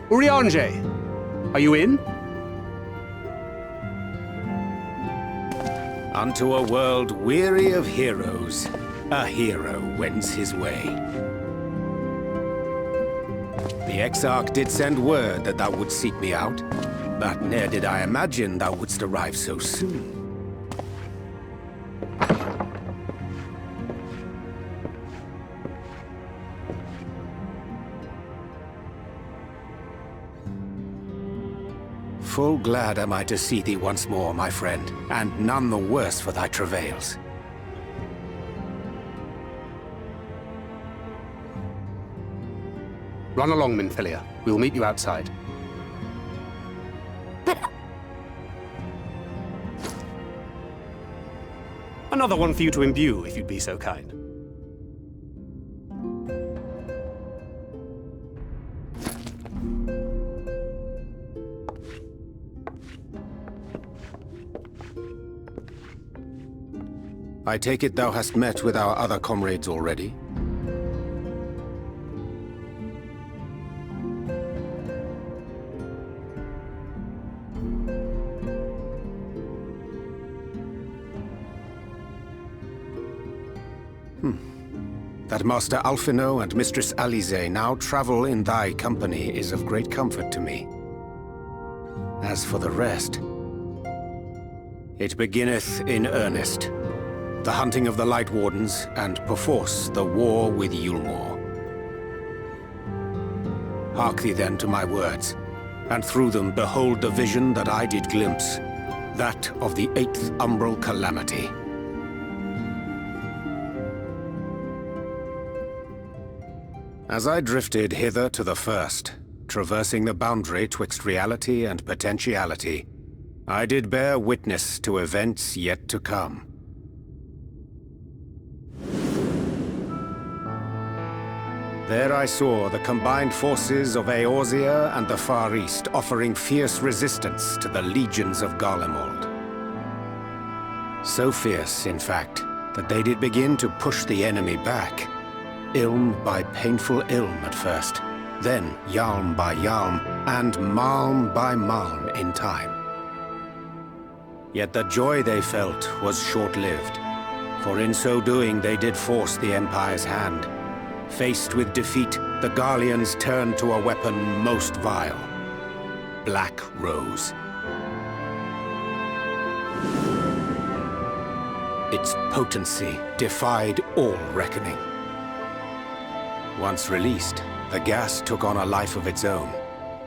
Urianger, are you in? Unto a world weary of heroes, a hero wends his way. The Exarch did send word that thou wouldst seek me out, but ne'er did I imagine thou wouldst arrive so soon. Full glad am I to see thee once more, my friend, and none the worse for thy travails. Run along, Minfilia. We'll meet you outside. But... Another one for you to imbue, if you'd be so kind. I take it thou hast met with our other comrades already? That Master Alphino and Mistress Alize now travel in thy company is of great comfort to me. As for the rest, it beginneth in earnest. The hunting of the Light Wardens, and perforce the war with Yulmore. Hark thee then to my words, and through them behold the vision that I did glimpse, that of the 8th Umbral Calamity. As I drifted hither to the first, traversing the boundary twixt reality and potentiality, I did bear witness to events yet to come. There I saw the combined forces of Eorzea and the Far East offering fierce resistance to the legions of Garlemald. So fierce, in fact, that they did begin to push the enemy back. Ilm by painful ilm at first, then Yalm by Yalm, and Malm by Malm in time. Yet the joy they felt was short-lived, for in so doing they did force the Empire's hand. Faced with defeat, the Garleans turned to a weapon most vile: Black Rose. Its potency defied all reckoning. Once released, the gas took on a life of its own,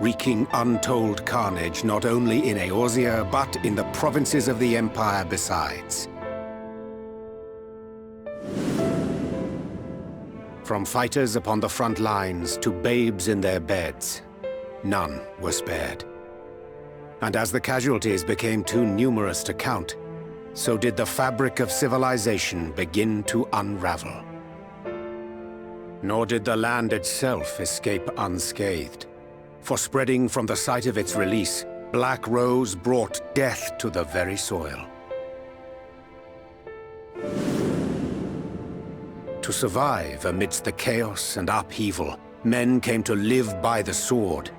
wreaking untold carnage not only in Eorzea, but in the provinces of the Empire besides. From fighters upon the front lines to babes in their beds, none were spared. And as the casualties became too numerous to count, so did the fabric of civilization begin to unravel. Nor did the land itself escape unscathed, for spreading from the site of its release, Black Rose brought death to the very soil. To survive amidst the chaos and upheaval, men came to live by the sword,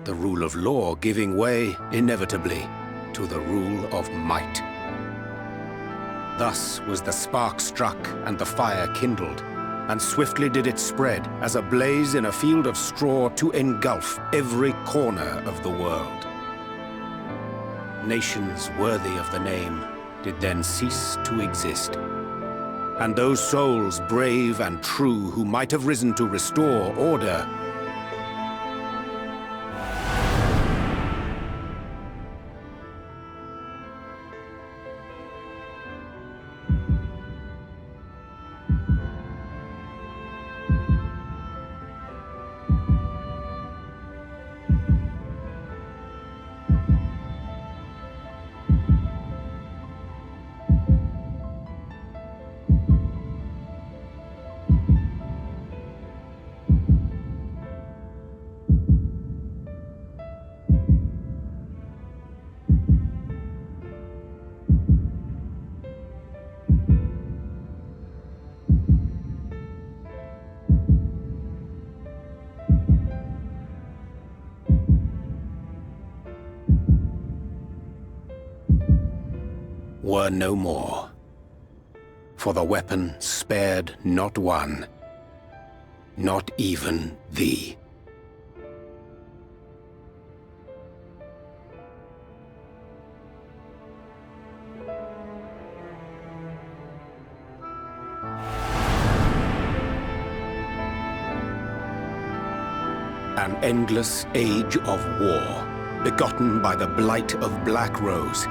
the rule of law giving way, inevitably, to the rule of might. Thus was the spark struck and the fire kindled, and swiftly did it spread as a blaze in a field of straw to engulf every corner of the world. Nations worthy of the name did then cease to exist. And those souls brave and true who might have risen to restore order were no more. For the weapon spared not one, not even thee. An endless age of war, begotten by the blight of Black Rose.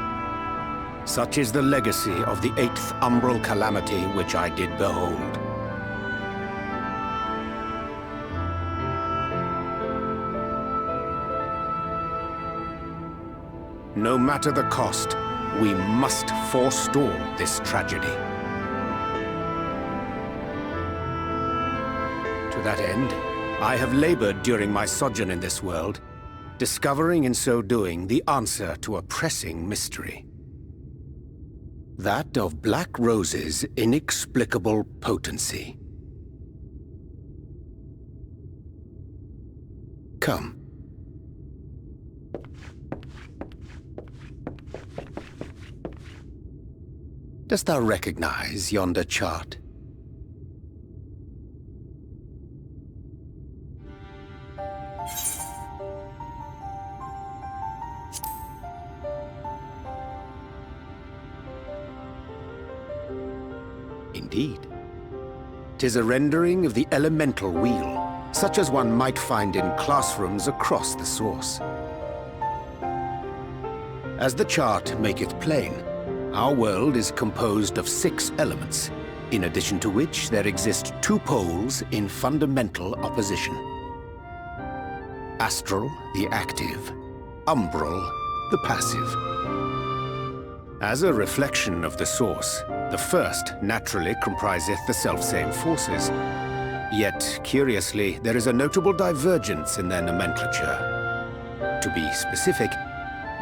Such is the legacy of the 8th umbral calamity which I did behold. No matter the cost, we must forestall this tragedy. To that end, I have labored during my sojourn in this world, discovering in so doing the answer to a pressing mystery. That of Black Rose's inexplicable potency. Come. Dost thou recognize yonder chart? Indeed. 'Tis a rendering of the elemental wheel, such as one might find in classrooms across the source. As the chart maketh plain, our world is composed of 6 elements, in addition to which there exist 2 poles in fundamental opposition. Astral, the active; umbral, the passive. As a reflection of the source, the first naturally compriseth the selfsame forces. Yet, curiously, there is a notable divergence in their nomenclature. To be specific,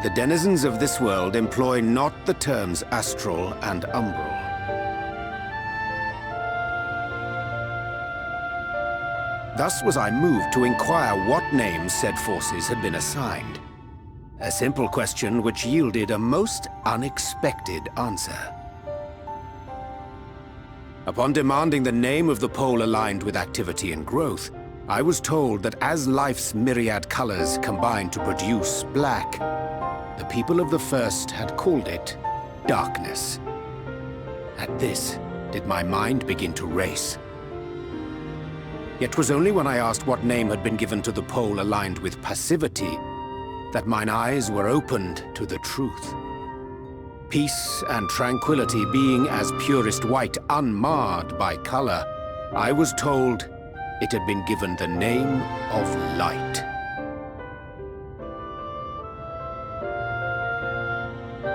the denizens of this world employ not the terms astral and umbral. Thus was I moved to inquire what names said forces had been assigned. A simple question which yielded a most unexpected answer. Upon demanding the name of the pole aligned with activity and growth, I was told that as life's myriad colors combine to produce black, the people of the first had called it darkness. At this, did my mind begin to race. Yet 'twas only when I asked what name had been given to the pole aligned with passivity that mine eyes were opened to the truth. Peace and tranquility being as purest white, unmarred by color, I was told it had been given the name of light.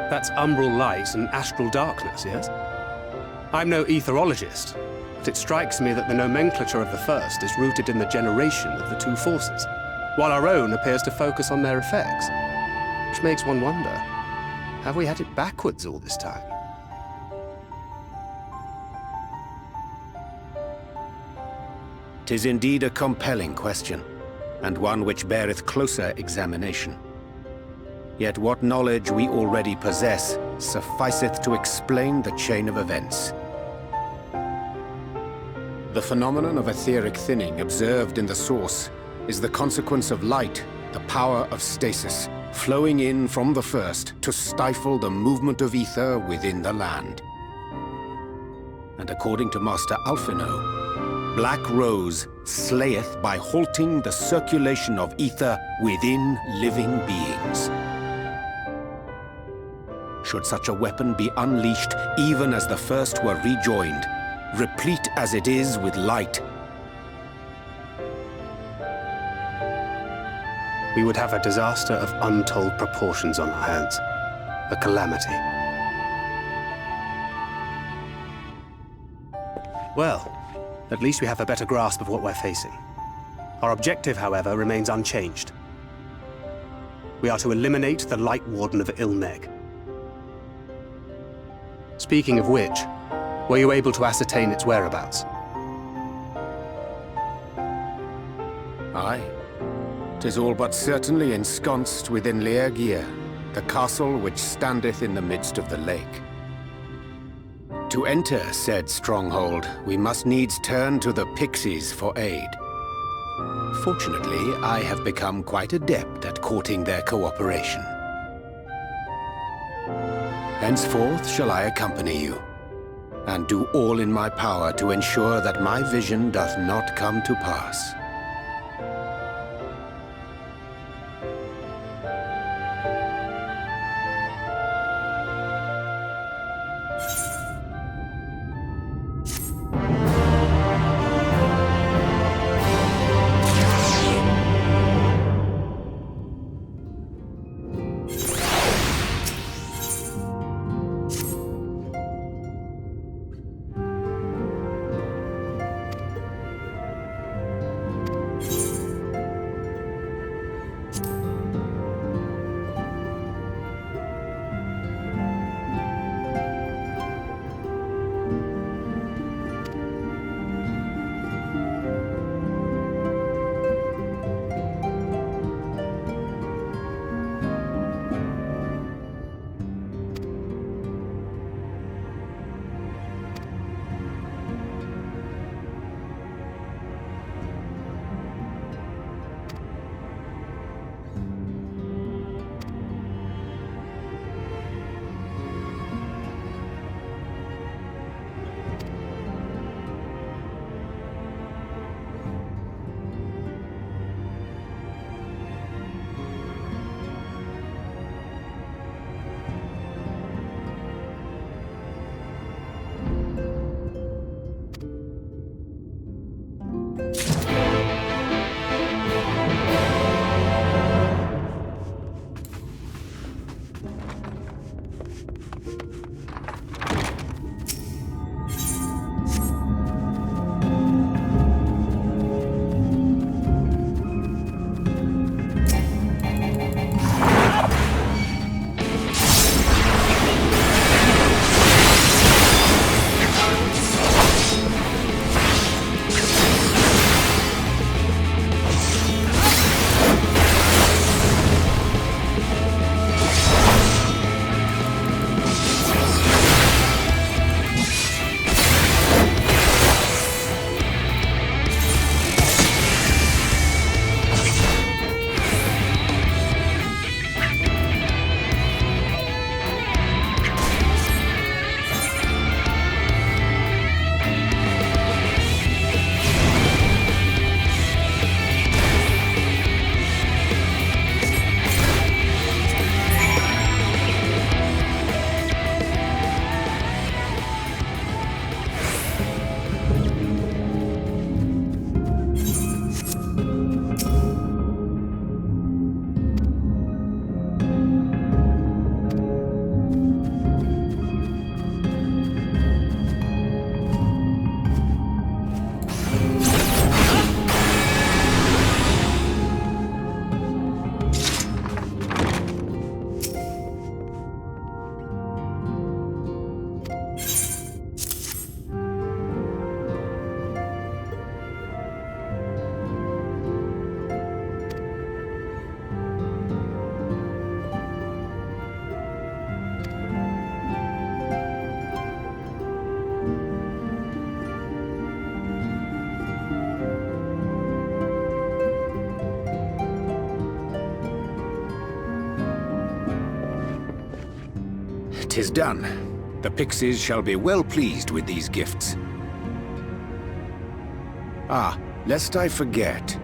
That's umbral light and astral darkness, yes? I'm no etherologist, but it strikes me that the nomenclature of the first is rooted in the generation of the 2 forces, while our own appears to focus on their effects. Which makes one wonder, have we had it backwards all this time? "'Tis indeed a compelling question, and one which beareth closer examination. Yet what knowledge we already possess sufficeth to explain the chain of events. The phenomenon of etheric thinning observed in the source is the consequence of light, the power of stasis, flowing in from the first to stifle the movement of ether within the land. And according to Master Alphino, Black Rose slayeth by halting the circulation of ether within living beings. Should such a weapon be unleashed even as the first were rejoined, replete as it is with light, we would have a disaster of untold proportions on our hands. A calamity. Well, at least we have a better grasp of what we're facing. Our objective, however, remains unchanged. We are to eliminate the Light Warden of Ilmeg. Speaking of which, were you able to ascertain its whereabouts? Aye. 'Tis all but certainly ensconced within Leergear, the castle which standeth in the midst of the lake. To enter said stronghold, we must needs turn to the Pixies for aid. Fortunately, I have become quite adept at courting their cooperation. Henceforth shall I accompany you, and do all in my power to ensure that my vision doth not come to pass.'Tis done. The Pixies shall be well pleased with these gifts. Ah, lest I forget.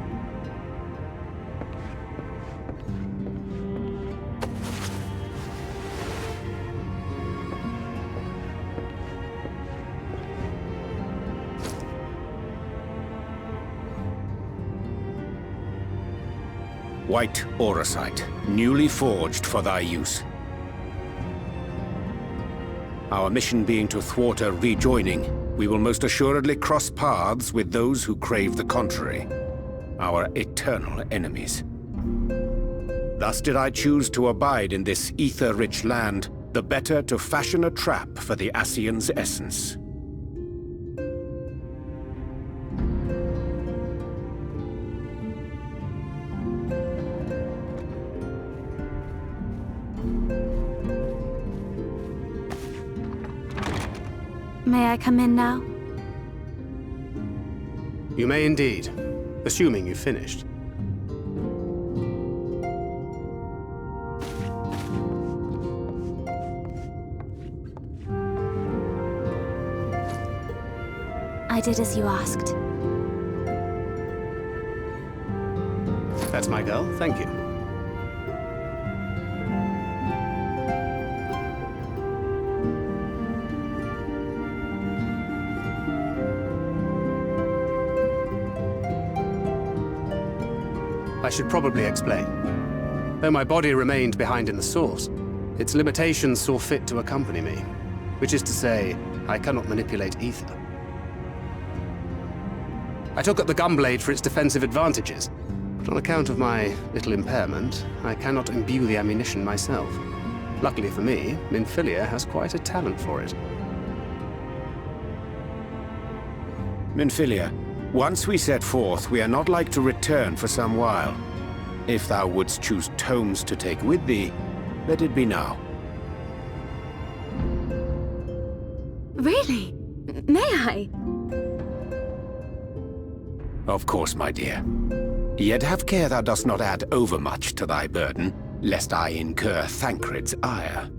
White auracite, newly forged for thy use. Our mission being to thwart a rejoining, we will most assuredly cross paths with those who crave the contrary, our eternal enemies. Thus did I choose to abide in this ether-rich land, the better to fashion a trap for the Ascian's essence. May I come in now? You may indeed, assuming you've finished. I did as you asked. That's my girl, thank you. I should probably explain. Though my body remained behind in the source, its limitations saw fit to accompany me, which is to say, I cannot manipulate ether. I took up the gunblade for its defensive advantages, but on account of my little impairment, I cannot imbue the ammunition myself. Luckily for me, Minfilia has quite a talent for it. Minfilia, once we set forth, we are not like to return for some while. If thou wouldst choose tomes to take with thee, let it be now. Really? May I? Of course, my dear. Yet have care thou dost not add overmuch to thy burden, lest I incur Thancred's ire.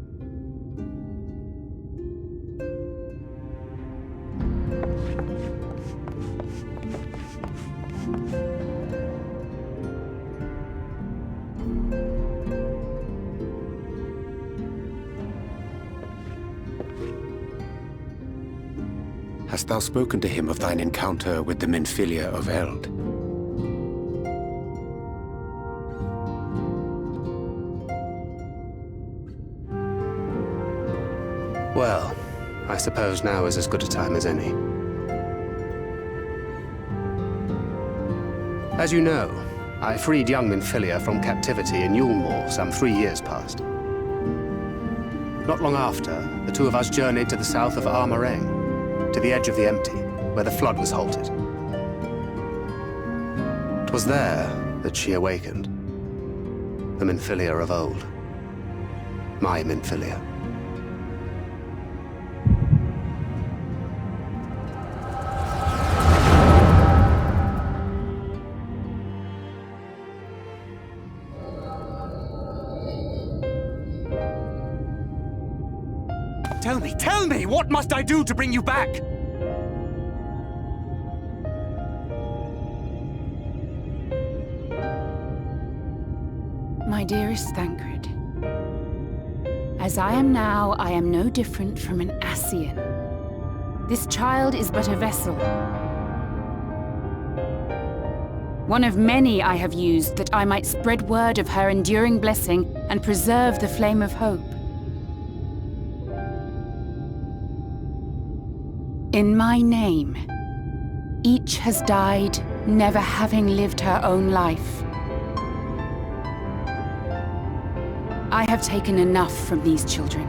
Hast thou spoken to him of thine encounter with the Minfilia of Eld? Well, I suppose now is as good a time as any. As you know, I freed young Minfilia from captivity in Yulmore some 3 years past. Not long after, the two of us journeyed to the south of Armareng, to the edge of the Empty, where the flood was halted. 'Twas there that she awakened. The Minfilia of old. My Minfilia. Tell me, what must I do to bring you back? My dearest Thancred, as I am now, I am no different from an Ascian. This child is but a vessel. One of many I have used that I might spread word of her enduring blessing and preserve the flame of hope. In my name, each has died, never having lived her own life. I have taken enough from these children.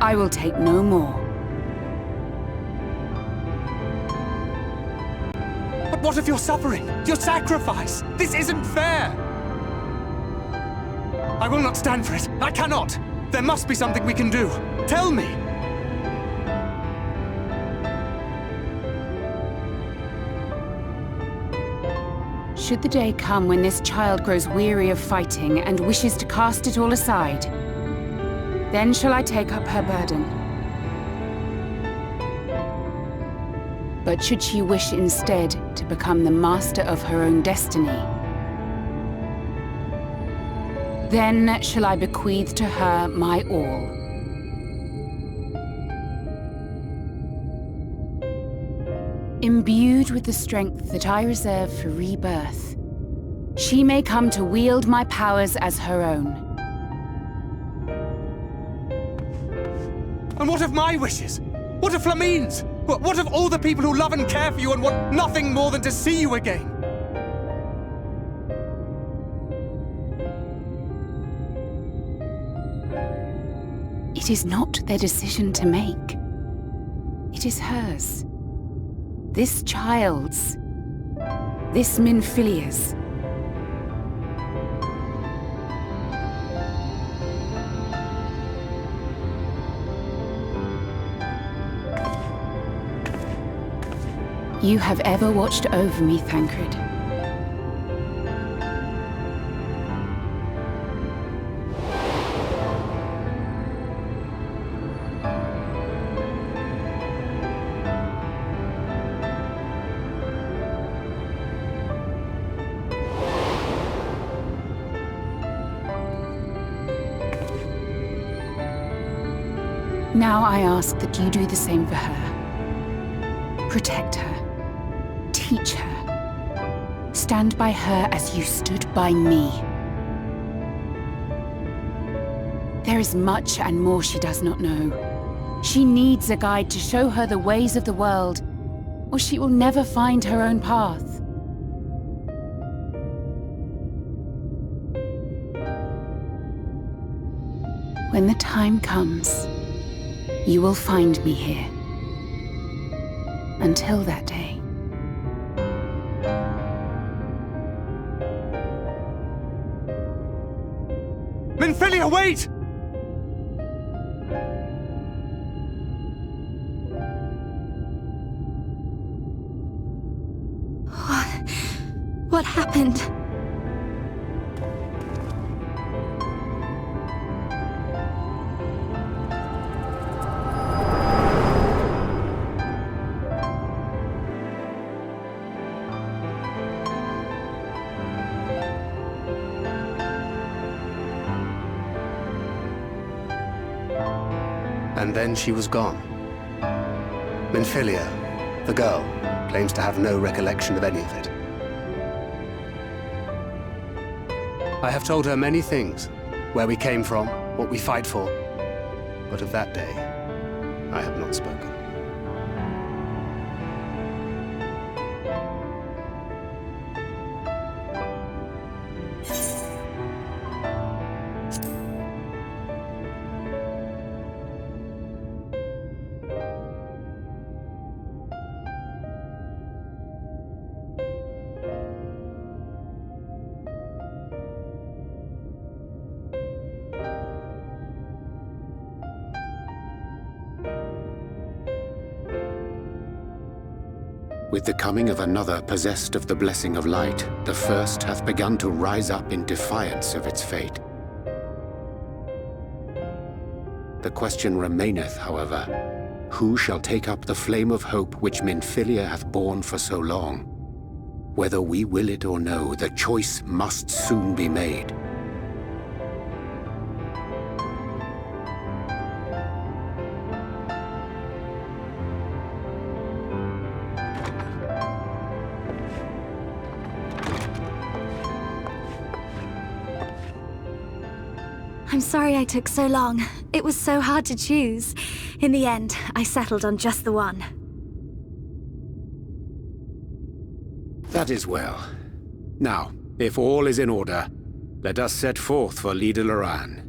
I will take no more. But what of your suffering? Your sacrifice? This isn't fair! I will not stand for it. I cannot! There must be something we can do. Tell me! Should the day come when this child grows weary of fighting and wishes to cast it all aside, then shall I take up her burden. But should she wish instead to become the master of her own destiny, then shall I bequeath to her my all. Imbued with the strength that I reserve for rebirth, she may come to wield my powers as her own. And what of my wishes? What of Flamine's? What of all the people who love and care for you and want nothing more than to see you again? It is not their decision to make. It is hers. This child's. This Minfilia's. You have ever watched over me, Thancred. Now I ask that you do the same for her. Protect her. Teach her. Stand by her as you stood by me. There is much and more she does not know. She needs a guide to show her the ways of the world, or she will never find her own path. When the time comes, you will find me here. Until that day. Minfilia, wait! What happened? And then she was gone. Minfilia, the girl, claims to have no recollection of any of it. I have told her many things, where we came from, what we fight for, but of that day, I have not spoken. With the coming of another possessed of the blessing of light, the first hath begun to rise up in defiance of its fate. The question remaineth, however, who shall take up the flame of hope which Minfilia hath borne for so long? Whether we will it or no, the choice must soon be made. I'm sorry I took so long. It was so hard to choose. In the end, I settled on just the one. That is well. Now, if all is in order, let us set forth for Leader Loran.